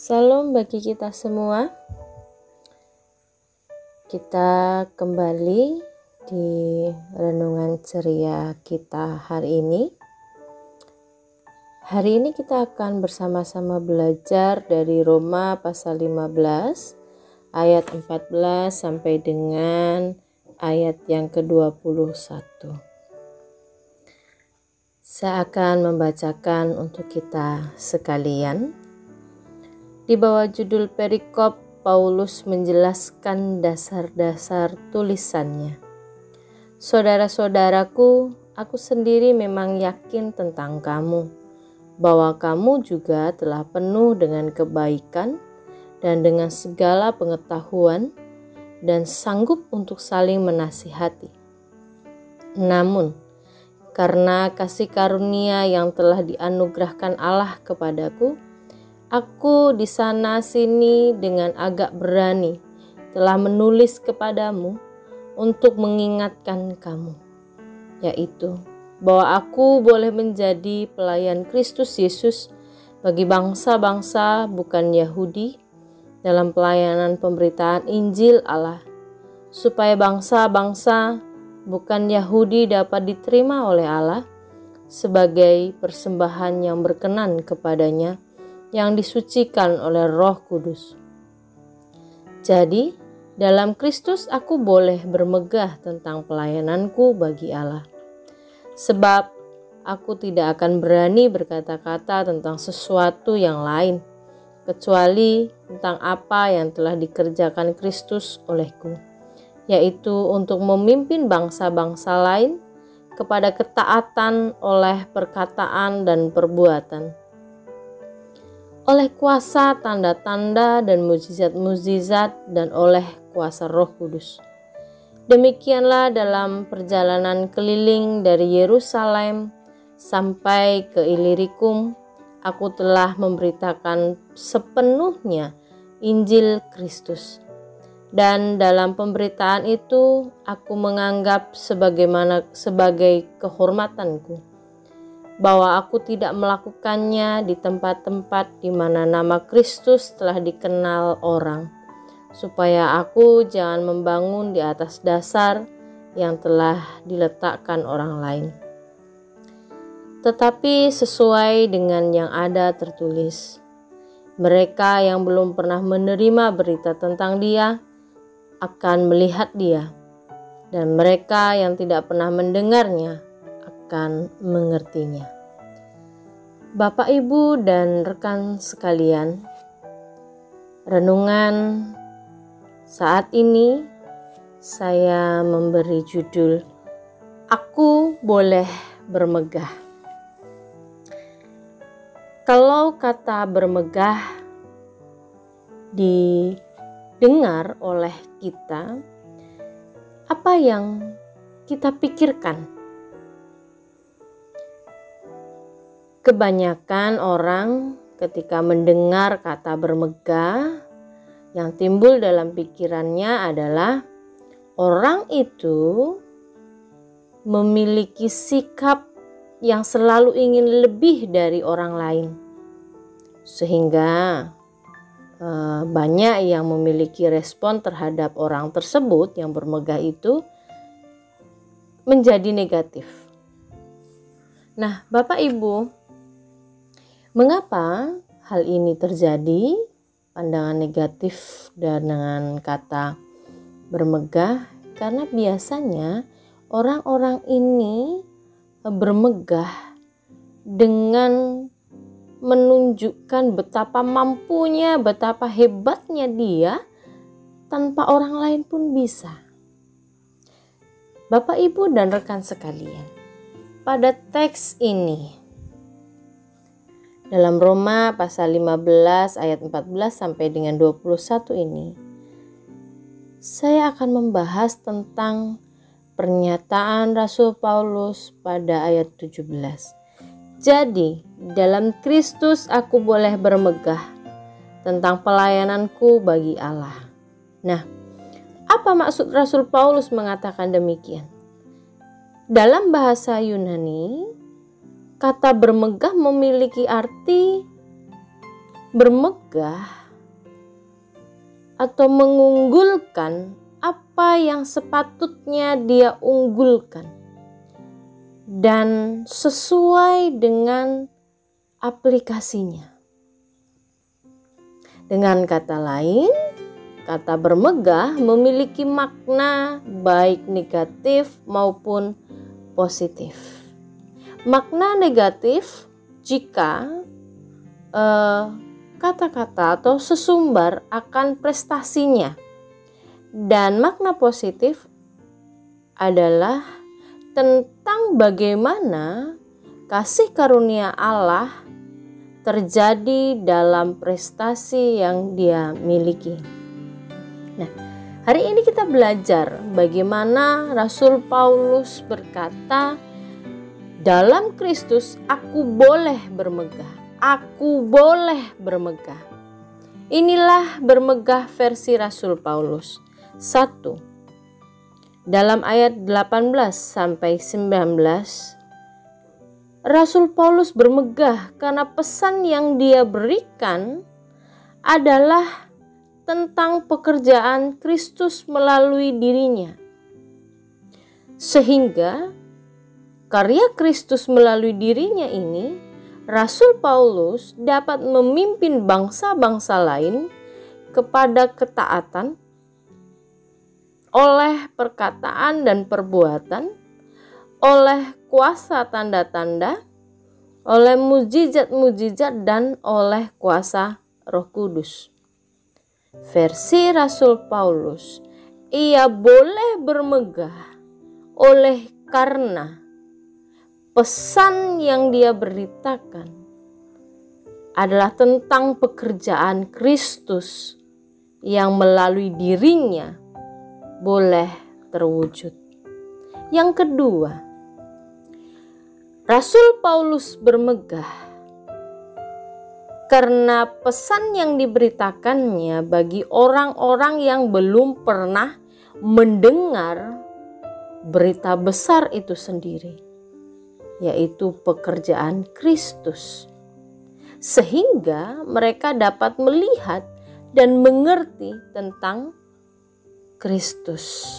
Salam bagi kita semua. Kita kembali di renungan ceria kita hari ini. Hari ini kita akan bersama-sama belajar dari Roma pasal 15 ayat 14 sampai dengan ayat yang ke-21. Saya akan membacakan untuk kita sekalian. Di bawah judul perikop, Paulus menjelaskan dasar-dasar tulisannya. Saudara-saudaraku, aku sendiri memang yakin tentang kamu, bahwa kamu juga telah penuh dengan kebaikan dan dengan segala pengetahuan dan sanggup untuk saling menasihati. Namun, karena kasih karunia yang telah dianugerahkan Allah kepadaku, aku di sana sini dengan agak berani telah menulis kepadamu untuk mengingatkan kamu, yaitu bahwa aku boleh menjadi pelayan Kristus Yesus bagi bangsa-bangsa bukan Yahudi dalam pelayanan pemberitaan Injil Allah, supaya bangsa-bangsa bukan Yahudi dapat diterima oleh Allah sebagai persembahan yang berkenan kepadanya, yang disucikan oleh Roh Kudus. Jadi, dalam Kristus aku boleh bermegah tentang pelayananku bagi Allah. Sebab aku tidak akan berani berkata-kata tentang sesuatu yang lain, kecuali tentang apa yang telah dikerjakan Kristus olehku, yaitu untuk memimpin bangsa-bangsa lain kepada ketaatan oleh perkataan dan perbuatan, oleh kuasa tanda-tanda dan mukjizat-mukjizat, dan oleh kuasa Roh Kudus. Demikianlah dalam perjalanan keliling dari Yerusalem sampai ke Ilirikum, aku telah memberitakan sepenuhnya Injil Kristus. Dan dalam pemberitaan itu aku menganggap sebagai kehormatanku bahwa aku tidak melakukannya di tempat-tempat di mana nama Kristus telah dikenal orang, supaya aku jangan membangun di atas dasar yang telah diletakkan orang lain, tetapi sesuai dengan yang ada tertulis. Mereka yang belum pernah menerima berita tentang Dia akan melihat Dia, dan mereka yang tidak pernah mendengarnya akan mengertinya. Bapak, Ibu, dan rekan sekalian, renungan saat ini saya memberi judul Aku Boleh Bermegah. Kalau kata bermegah didengar oleh kita, apa yang kita pikirkan? Kebanyakan orang ketika mendengar kata bermegah, yang timbul dalam pikirannya adalah orang itu memiliki sikap yang selalu ingin lebih dari orang lain, sehingga banyak yang memiliki respon terhadap orang tersebut yang bermegah itu menjadi negatif. Nah, Bapak Ibu, mengapa hal ini terjadi? Pandangan negatif dengan kata bermegah, karena biasanya orang-orang ini bermegah dengan menunjukkan betapa mampunya, betapa hebatnya dia tanpa orang lain pun bisa. Bapak, Ibu, dan rekan sekalian, pada teks ini dalam Roma pasal 15 ayat 14 sampai dengan 21 ini, saya akan membahas tentang pernyataan Rasul Paulus pada ayat 17. Jadi, dalam Kristus aku boleh bermegah tentang pelayananku bagi Allah. Nah, apa maksud Rasul Paulus mengatakan demikian? Dalam bahasa Yunani, kata bermegah memiliki arti bermegah atau mengunggulkan apa yang sepatutnya dia unggulkan dan sesuai dengan aplikasinya. Dengan kata lain, kata bermegah memiliki makna baik negatif maupun positif. Makna negatif jika kata-kata atau sesumbar akan prestasinya, dan makna positif adalah tentang bagaimana kasih karunia Allah terjadi dalam prestasi yang dia miliki. Nah, hari ini kita belajar bagaimana Rasul Paulus berkata, dalam Kristus aku boleh bermegah. Aku boleh bermegah. Inilah bermegah versi Rasul Paulus. 1. Dalam ayat 18 sampai 19, Rasul Paulus bermegah karena pesan yang dia berikan adalah tentang pekerjaan Kristus melalui dirinya. Sehingga karya Kristus melalui dirinya ini, Rasul Paulus dapat memimpin bangsa-bangsa lain kepada ketaatan oleh perkataan dan perbuatan, oleh kuasa tanda-tanda, oleh mujizat-mujizat, dan oleh kuasa Roh Kudus. Versi Rasul Paulus, ia boleh bermegah oleh karena pesan yang dia beritakan adalah tentang pekerjaan Kristus yang melalui dirinya boleh terwujud. Yang kedua, Rasul Paulus bermegah karena pesan yang diberitakannya bagi orang-orang yang belum pernah mendengar berita besar itu sendiri, yaitu pekerjaan Kristus, sehingga mereka dapat melihat dan mengerti tentang Kristus.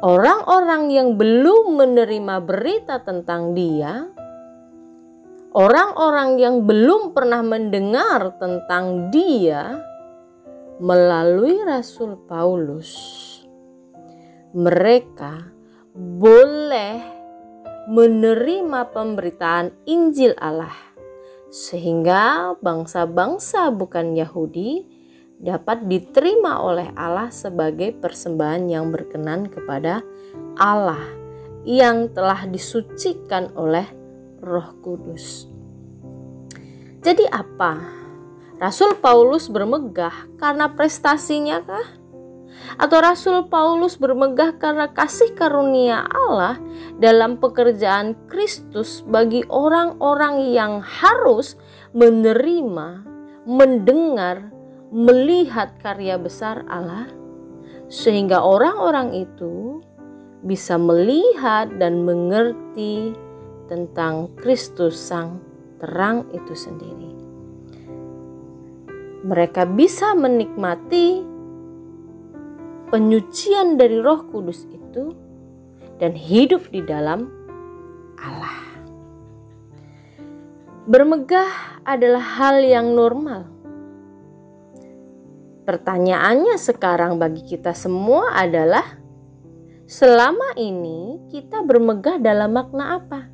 Orang-orang yang belum menerima berita tentang Dia, orang-orang yang belum pernah mendengar tentang Dia melalui Rasul Paulus, mereka boleh menerima pemberitaan Injil Allah, sehingga bangsa-bangsa bukan Yahudi dapat diterima oleh Allah sebagai persembahan yang berkenan kepada Allah yang telah disucikan oleh Roh Kudus. Jadi apa? Rasul Paulus bermegah karena prestasinya kah? Atau Rasul Paulus bermegah karena kasih karunia Allah dalam pekerjaan Kristus bagi orang-orang yang harus menerima, mendengar, melihat karya besar Allah, sehingga orang-orang itu bisa melihat dan mengerti tentang Kristus Sang Terang itu sendiri. Mereka bisa menikmati penyucian dari Roh Kudus itu dan hidup di dalam Allah. Bermegah adalah hal yang normal. Pertanyaannya sekarang bagi kita semua adalah, selama ini kita bermegah dalam makna apa?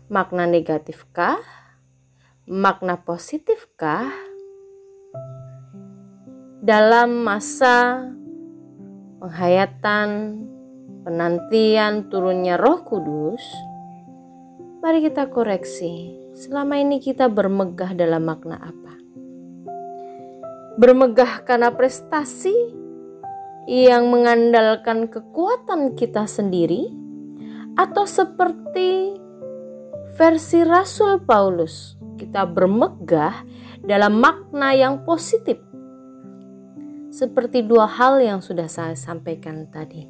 Makna negatifkah? Makna positifkah? Dalam masa penghayatan, penantian turunnya Roh Kudus, mari kita koreksi, selama ini kita bermegah dalam makna apa? Bermegah karena prestasi yang mengandalkan kekuatan kita sendiri, atau seperti versi Rasul Paulus, kita bermegah dalam makna yang positif, seperti dua hal yang sudah saya sampaikan tadi.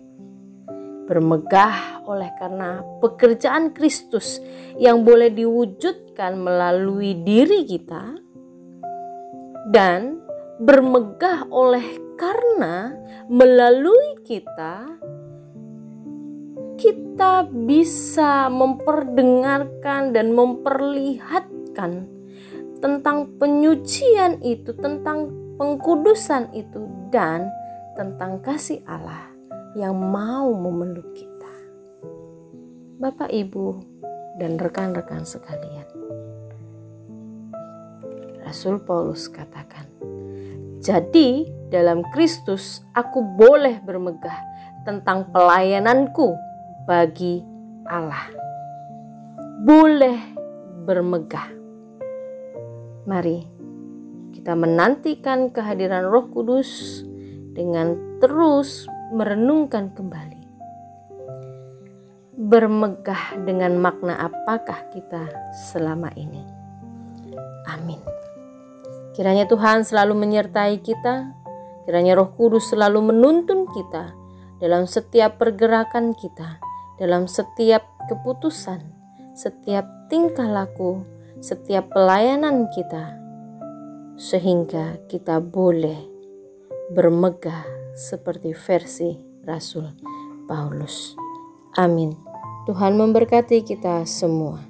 Bermegah oleh karena pekerjaan Kristus yang boleh diwujudkan melalui diri kita, dan bermegah oleh karena melalui kita bisa memperdengarkan dan memperlihatkan tentang penyucian itu, tentang pengkudusan itu, dan tentang kasih Allah yang mau memeluk kita. Bapak, Ibu, dan rekan-rekan sekalian, Rasul Paulus katakan, jadi dalam Kristus aku boleh bermegah tentang pelayananku bagi Allah. Boleh bermegah. Mari kita menantikan kehadiran Roh Kudus dengan terus merenungkan kembali. Bermegah dengan makna apakah kita selama ini? Amin. Kiranya Tuhan selalu menyertai kita, kiranya Roh Kudus selalu menuntun kita dalam setiap pergerakan kita, dalam setiap keputusan, setiap tingkah laku, setiap pelayanan kita, sehingga kita boleh bermegah seperti versi Rasul Paulus. Amin. Tuhan memberkati kita semua.